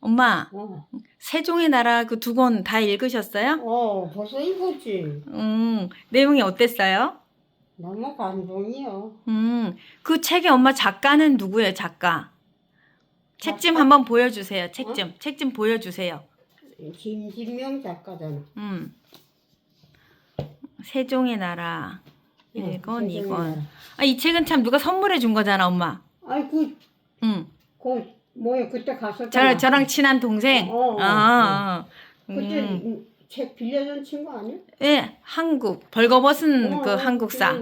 엄마, 어, 세종의 나라 그 두 권 다 읽으셨어요? 벌써 읽었지. 내용이 어땠어요? 너무 감동이요. 그 책의 엄마 작가는 누구예요, 작가? 책 좀 작가, 한번 보여주세요, 책 어? 좀. 책 좀 보여주세요. 김진명 작가잖아. 음, 세종의 나라. 어, 1권, 세종의 2권. 나라. 아, 이 책은 참 누가 선물해 준 거잖아, 엄마. 아이, 음, 뭐야, 그때 갔었잖아. 저랑 친한 어, 동생? 어, 어. 그때 책 빌려준 친구 아니야? 예, 한국. 벌거벗은 그 그래, 한국사.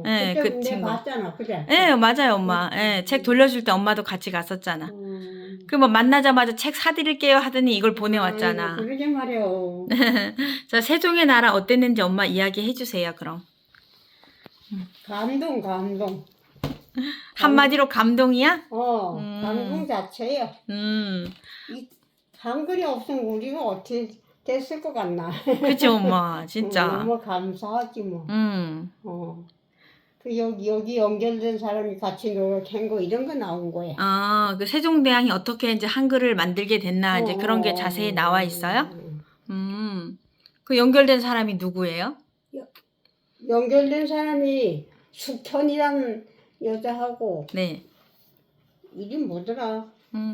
예, 그때 그 내가 친구. 봤잖아, 그래. 예, 맞아요, 엄마. 응, 예, 책 돌려줄 때 엄마도 같이 갔었잖아. 응. 그 뭐 만나자마자 책 사드릴게요 하더니 이걸 아이고, 보내왔잖아. 그러지 말이요. 자, 세종의 나라 어땠는지 엄마 이야기 해주세요, 그럼. 감동. 한마디로 감동이야? 감동 자체야. 음, 이 한글이 없으면 우리가 어떻게 됐을 것 같나. 그치, 엄마. 진짜. 너무 감사하지 뭐. 음, 그 여기 연결된 사람이 같이 노력한 거 이런 거 나온 거야. 그 세종대왕이 어떻게 이제 한글을 만들게 됐나, 이제 그런 게 자세히 나와 있어요? 그 연결된 사람이 누구예요? 연결된 사람이 숙현이라는 여자하고 네. 이름 뭐더라?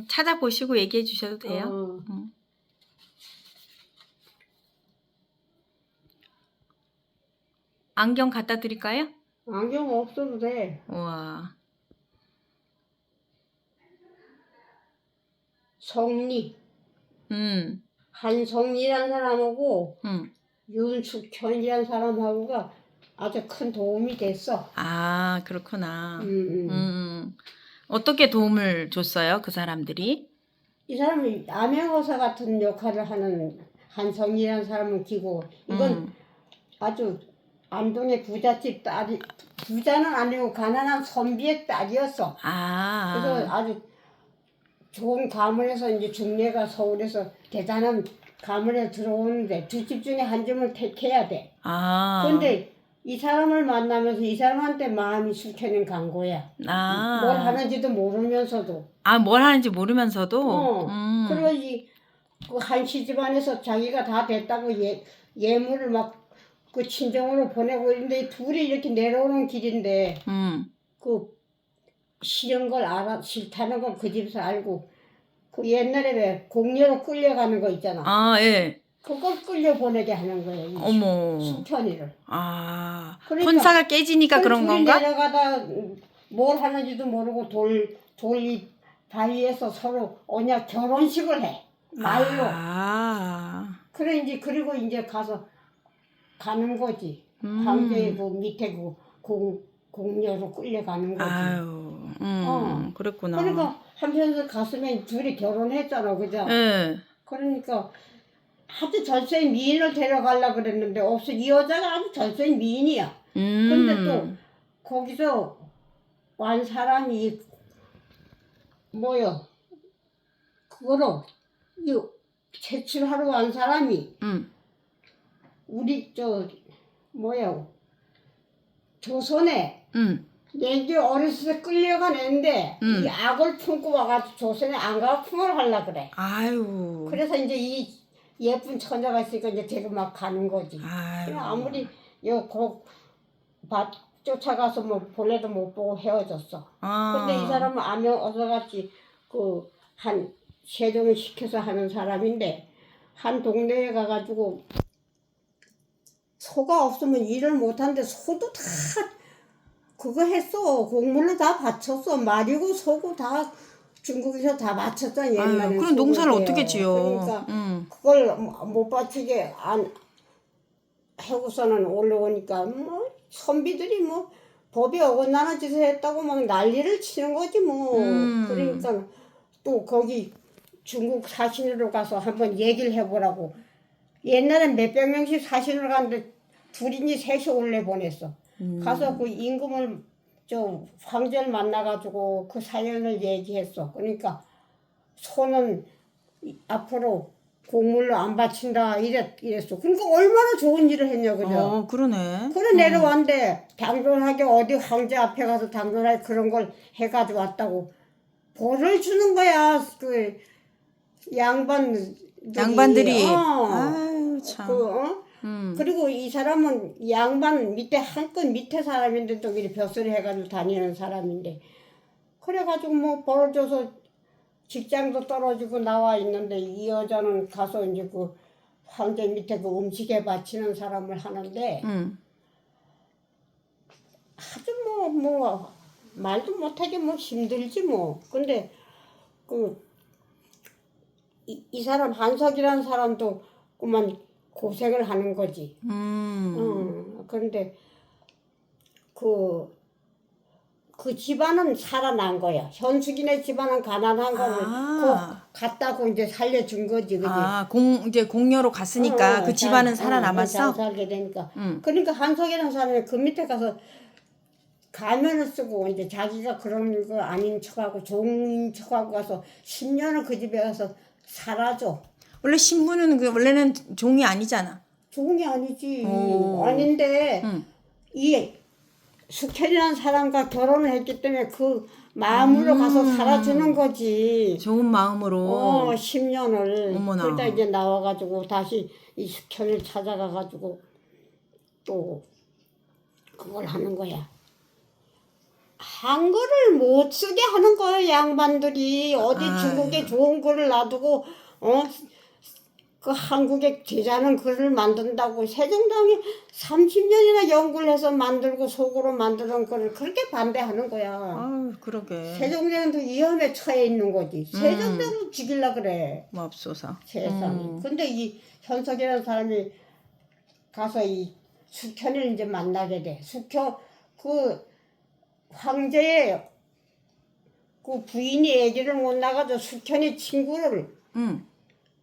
찾아보시고 얘기해 주셔도 돼요. 음. 안경 갖다 드릴까요? 안경 없어도 돼. 우와. 성리 음, 한성리라는 사람하고 음. 윤숙현이라는 사람하고가 아주 큰 도움이 됐어. 아, 그렇구나. 음. 어떻게 도움을 줬어요, 그 사람들이? 이 사람이 암행어사 같은 역할을 하는 한성이라는 사람은 기고 이건 아주 안동의 부잣집 딸이 부자는 아니고 가난한 선비의 딸이었어. 그래서 아주 좋은 가문에서 이제 중매가 서울에서 대단한 가문에 들어오는데 두 집 중에 한 집을 택해야 돼. 그런데 이 사람을 만나면서 이 사람한테 마음이 숙현은 간 거야. 뭘 하는지도 모르면서도. 뭘 하는지 모르면서도? 그러지 그 한씨 집안에서 자기가 다 됐다고 예물을 막 그 친정으로 보내고 있는데 둘이 이렇게 내려오는 길인데 그 싫은 걸 알아 싫다는 걸 그 집에서 알고 그 옛날에 왜 공녀로 끌려가는 거 있잖아. 예. 그걸 끌려 보내게 하는 거예요. 어머. 숙현이를. 혼사가 깨지니까 그런 둘이 건가? 내려가다 뭘 하는지도 모르고 돌이 바위에서 서로 언약 결혼식을 해. 말로. 그리고 이제 가서 가는 거지. 황제의 그 밑에 그 공녀로 끌려가는 거지. 그랬구나. 그러니까 한편에서 가슴에 둘이 결혼했잖아, 그죠? 예. 그러니까 아주 절세인 미인을 데려가려고 그랬는데 없어. 이 여자가 아주 절세인 미인이야. 근데 또 거기서 완 사람이 뭐요? 그거로 이 채취하러 완 사람이 우리 조선에 내게 어렸을 때 끌려간 애인데 이 악을 품고 와가지고 조선에 안가품을 하려 그래. 그래서 이제 이 예쁜 처녀가 있으니까 이제 제가 막 가는 거지. 그래 아무리 밭 쫓아가서 뭐 본래도 못 보고 헤어졌어. 근데 이 사람은 어서같이 한 세종을 시켜서 하는 사람인데 한 동네에 가가지고 소가 없으면 일을 못하는데 소도 다 그거 했어. 곡물로 다 바쳤어. 말이고 소고 다 중국에서 다 바쳤잖아. 옛날에. 그럼 농사를 어떻게 지어? 그러니까 그걸 못 바치게 안 하고서는 올라오니까 뭐 선비들이 뭐 법이 어긋나는 짓을 했다고 막 난리를 치는 거지 뭐. 그러니까 또 거기 중국 사신으로 가서 한번 얘기를 해보라고. 옛날엔 몇백 명씩 사신을 갔는데 둘이니 셋이 올래 보냈어. 가서 그 임금을 황제를 만나가지고 그 사연을 얘기했어. 그러니까 소는 앞으로 곡물로 안 바친다 이랬어. 그러니까 얼마나 좋은 일을 했냐 그죠? 그러네. 그래 내려왔는데 당돌하게 어디 황제 앞에 가서 당돌하게 그런 걸 해가지고 왔다고 벌을 주는 거야. 그 양반들이. 어. 아유 참. 그리고 이 사람은 양반 밑에 한 끈 밑에 사람인데 또 이렇게 벼슬을 해가지고 다니는 사람인데 그래가지고 뭐 벌어져서 직장도 떨어지고 나와 있는데 이 여자는 가서 이제 그 황제 밑에 그 음식에 바치는 사람을 하는데 아주 뭐 말도 못하게 뭐 힘들지 뭐. 근데 이 사람 한석이라는 사람도 그만 고생을 하는 거지. 그런데 그 집안은 살아난 거야. 현숙이네 집안은 가난한 거를 갖다고 이제 살려준 거지, 그지? 이제 공녀로 갔으니까 그 집안은 살아남았어. 잘 살게 되니까. 그러니까 한석이라는 사람이 그 밑에 가서 가면을 쓰고 이제 자기가 그런 거 아닌 척하고 종인 척하고 가서 10년을 그 집에 가서 살아줘. 원래 신부는 원래는 종이 아니잖아. 종이 아니지. 아닌데 이 숙현이라는 사람과 결혼을 했기 때문에 그 마음으로 가서 살아주는 거지. 좋은 마음으로. 10년을. 어머나. 그러다 이제 나와가지고 다시 이 숙현을 찾아가가지고 또 그걸 하는 거야. 한글을 못 쓰게 하는 거야, 양반들이. 어디 중국에 좋은 글을 놔두고 그 한국에 제자는 글을 만든다고 세종대왕이 30년이나 연구를 해서 만들고 속으로 만드는 글을 그렇게 반대하는 거야. 그러게. 세종대왕도 위험에 처해 있는 거지. 세종대왕도 죽일라 그래. 맙소사. 세상에. 근데 이 현석이라는 사람이 가서 이 숙현을 이제 만나게 돼. 숙현 그 황제의 그 부인이 아기를 못 낳아가지고 숙현이 친구를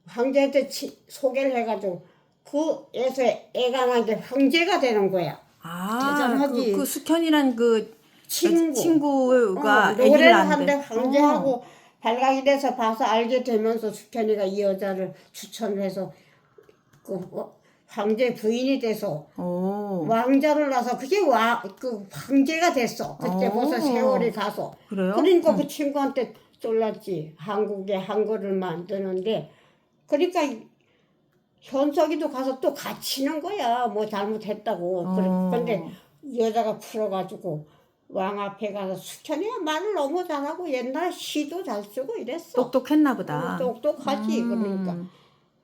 황제한테 소개를 해가지고 그 애서 애가 나게 황제가 되는 거야. 대단하지. 그 숙현이란 그 친구가 노래를 하는데 황제하고 발각이 돼서 봐서 알게 되면서 숙현이가 이 여자를 추천을 해서 그 황제 부인이 돼서 왕자를 낳아서 그게 그 황제가 됐어. 그때 벌써 세월이 가서. 그래요? 그러니까 그 친구한테 쫄랐지. 한국에 한글을 만드는데 그러니까 현석이도 가서 또 갇히는 거야. 뭐 잘못했다고. 그런데 여자가 풀어가지고 왕 앞에 가서 숙현이야 말을 너무 잘하고 옛날에 시도 잘 쓰고 이랬어. 똑똑했나 보다. 똑똑하지. 그러니까.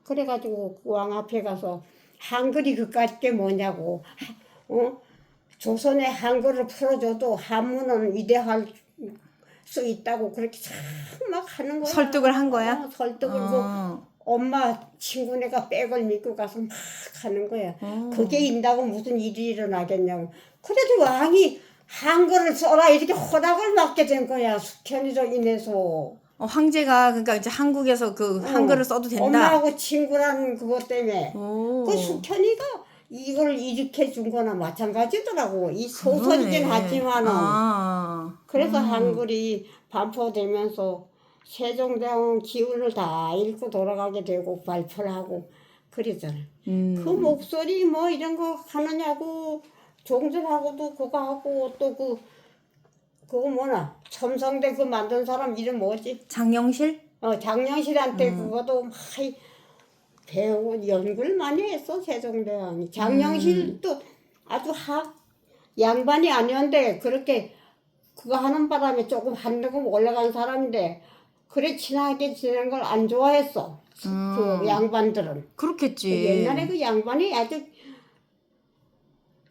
그래가지고 그 왕 앞에 가서 한글이 그깟 게 뭐냐고. 조선의 한글을 풀어줘도 한문은 위대할 수 있다고 그렇게 참 막 하는 거야. 설득을 한 거야? 설득을 엄마 친구네가 백을 믿고 가서 막 하는 거야. 그게 인다고 무슨 일이 일어나겠냐고. 그래도 왕이 한글을 써라 이렇게 허락을 받게 된 거야. 숙현이로 인해서. 황제가 그러니까 이제 한국에서 그 한글을 써도 된다. 엄마하고 친구라는 그것 때문에. 그 숙현이가 이걸 일으켜 준 거나 마찬가지더라고. 이 소설이긴 하지만은. 그래서 한글이 반포되면서 세종대왕 기운을 다 잃고 돌아가게 되고 발표를 하고 그러잖아. 그 목소리 뭐 이런 거 하느냐고 종들하고도 그거 하고 또 그거 뭐나 첨성대 그 만든 사람 이름 뭐지? 장영실? 장영실한테 그것도 막 배우고 연구를 많이 했어 세종대왕이. 장영실도 아주 양반이 아니었는데 그렇게 그거 하는 바람에 조금 한등급 올라간 사람인데 그래 친하게 지내는 걸 안 좋아했어. 그 양반들은. 그렇겠지. 옛날에 그 양반이 아주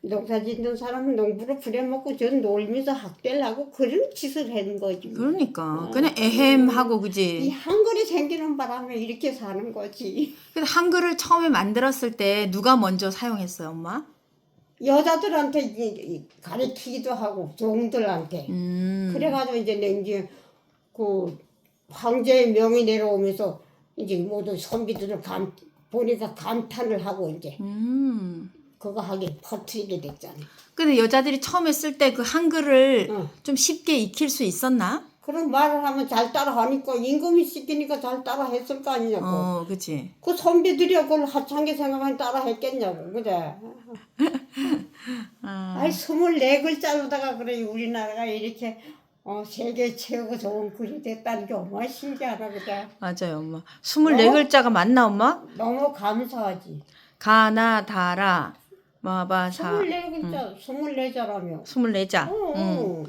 농사 짓는 사람은 농부를 부려먹고 전 놀면서 학대를 하고 그런 짓을 하는 거지. 그러니까 그냥 에헴하고 이 그지. 한글이 생기는 바람에 이렇게 사는 거지. 근데 한글을 처음에 만들었을 때 누가 먼저 사용했어요, 엄마? 여자들한테 가르치기도 하고 종들한테. 그래가지고 이제 이제 그 황제의 명이 내려오면서 이제 모두 선비들을 보니까 감탄을 하고 이제 그거 하게 퍼뜨리게 됐잖아. 근데 여자들이 처음에 쓸 때 그 한글을 좀 쉽게 익힐 수 있었나? 그런 말을 하면 잘 따라하니까 임금이 시키니까 잘 따라했을 거 아니냐고. 그치. 그 선비들이 그걸 하찮게 생각하면 따라했겠냐고, 그래. 아이 24글자로다가 그래 우리나라가 이렇게 세계 최고 좋은 글이 됐다는 게 얼마나 신기하다, 그죠? 맞아요, 엄마. 24글자가 맞나, 엄마? 너무 감사하지. 가나다라 마바사 24글자, 24자라며. 24자. 어,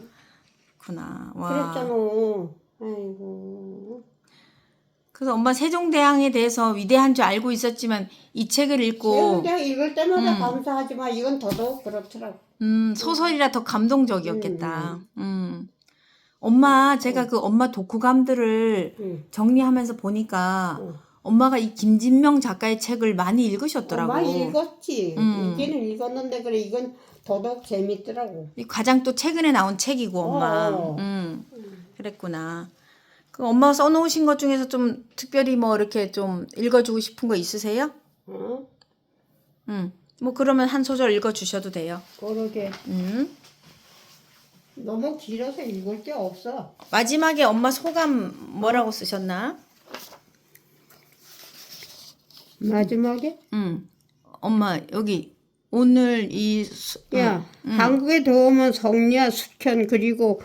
그렇구나. 와. 그랬잖아. 아이고. 그래서 엄마 세종대왕에 대해서 위대한 줄 알고 있었지만 이 책을 읽고 세운대왕 읽을 때마다 감사하지만 이건 더더욱 그렇더라고. 소설이라 더 감동적이었겠다. 엄마 제가 그 엄마 독후감들을 정리하면서 보니까 엄마가 이 김진명 작가의 책을 많이 읽으셨더라고. 많이 읽었지. 읽기는 읽었는데 그래 이건 더더욱 재밌더라고. 이 가장 또 최근에 나온 책이고 엄마. 그랬구나. 그 엄마가 써놓으신 것 중에서 좀 특별히 뭐 이렇게 좀 읽어주고 싶은 거 있으세요? 어? 뭐 그러면 한 소절 읽어주셔도 돼요. 그러게. 너무 길어서 읽을 게 없어. 마지막에 엄마 소감 뭐라고 쓰셨나? 마지막에? 엄마 여기 오늘 야, 한국에 들어오면 성리와 숙현 그리고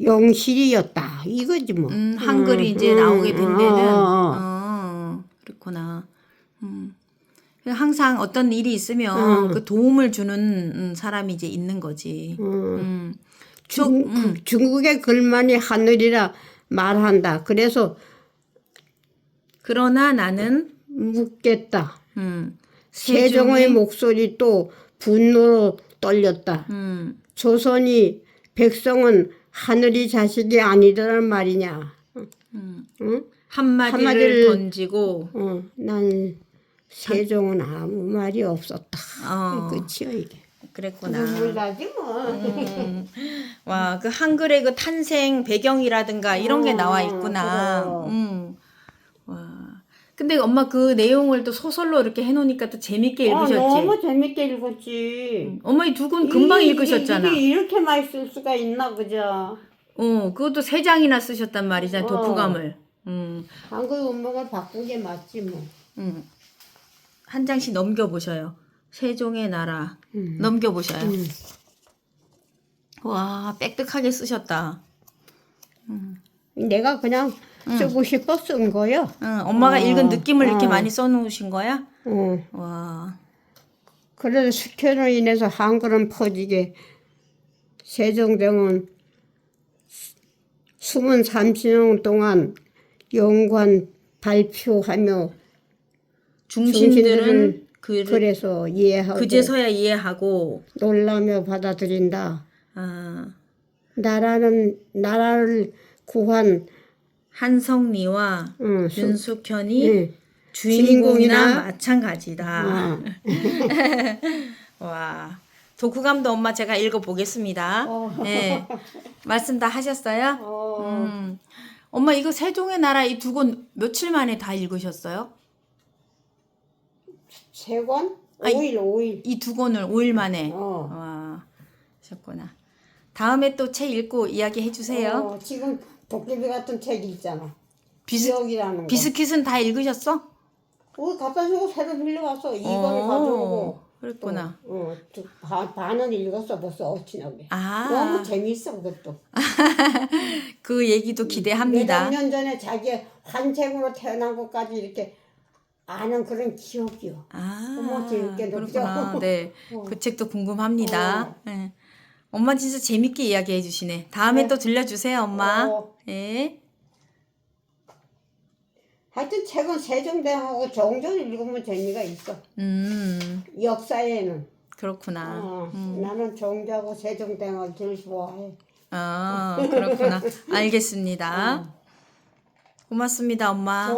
영실이었다. 이거지 뭐. 한글이 이제 나오게 된 데는 그렇구나. 항상 어떤 일이 있으면 그 도움을 주는 사람이 이제 있는 거지. 중국의 글만이 하늘이라 말한다. 그래서 그러나 나는 묻겠다. 세종의 세종의 목소리 또 분노로 떨렸다. 조선이 백성은 하늘이 자식이 아니더란 말이냐. 응? 한마디를 던지고 난 세종은 아무 말이 없었다. 끝이야 이게. 그랬구나. 눈물 나지 뭐. 와, 그 한글의 그 탄생 배경이라든가 이런 게 나와 있구나. 와. 근데 엄마 그 내용을 또 소설로 이렇게 해놓으니까 또 재밌게 읽으셨지? 너무 재밌게 읽었지. 엄마 이 두 권 금방 읽으셨잖아. 이게 이렇게 많이 쓸 수가 있나 그죠? 그것도 3장이나 쓰셨단 말이잖아, 독후감을. 한국 운명을 바꾼 게 맞지 뭐. 한 장씩 넘겨보셔요. 세종의 나라. 넘겨보셔요. 와, 빽빽하게 쓰셨다. 내가 그냥 쓰고 싶어 쓴 거요. 엄마가 읽은 느낌을 이렇게 많이 써놓으신 거야? 어. 와. 그래서 숙현으로 인해서 한글은 퍼지게 세종대왕은 숨은 30년 동안 연관 발표하며 중신들은 그래서 이해하고 그제서야 이해하고 놀라며 받아들인다. 아, 나라를 구한 한성리와 윤숙현이 예. 주인공이나 마찬가지다. 아. 와, 독후감도 엄마 제가 읽어보겠습니다. 네, 말씀 다 하셨어요? 엄마 이거 세종의 나라 이 두 권 며칠 만에 다 읽으셨어요? 3권? 5일. 이 두 권을 5일 만에. 어. 와, 하셨구나. 다음에 또 책 읽고 이야기 해주세요. 지금 도깨비 같은 책이 있잖아. 비스- 기억이라는 거. 비스킷은 다 읽으셨어? 갖다 주고 새로 빌려왔어. 2권을 가져오고. 그랬구나. 반은 읽었어. 벌써 어찌나게. 아. 너무 재밌어 그것도. 그 얘기도 기대합니다. 몇년 전에 자기 환생으로 태어난 것까지 이렇게 아는 그런 기억이요. 어머, 재밌게 그렇구나. 읽죠. 네, 그 책도 궁금합니다. 네. 엄마 진짜 재밌게 이야기해 주시네. 다음에 또 들려주세요, 엄마. 네. 하여튼 책은 세종대왕하고 종종을 읽으면 재미가 있어. 역사에는. 그렇구나. 나는 종교하고 세종대왕을 제일 좋아해. 그렇구나. 알겠습니다. 고맙습니다, 엄마.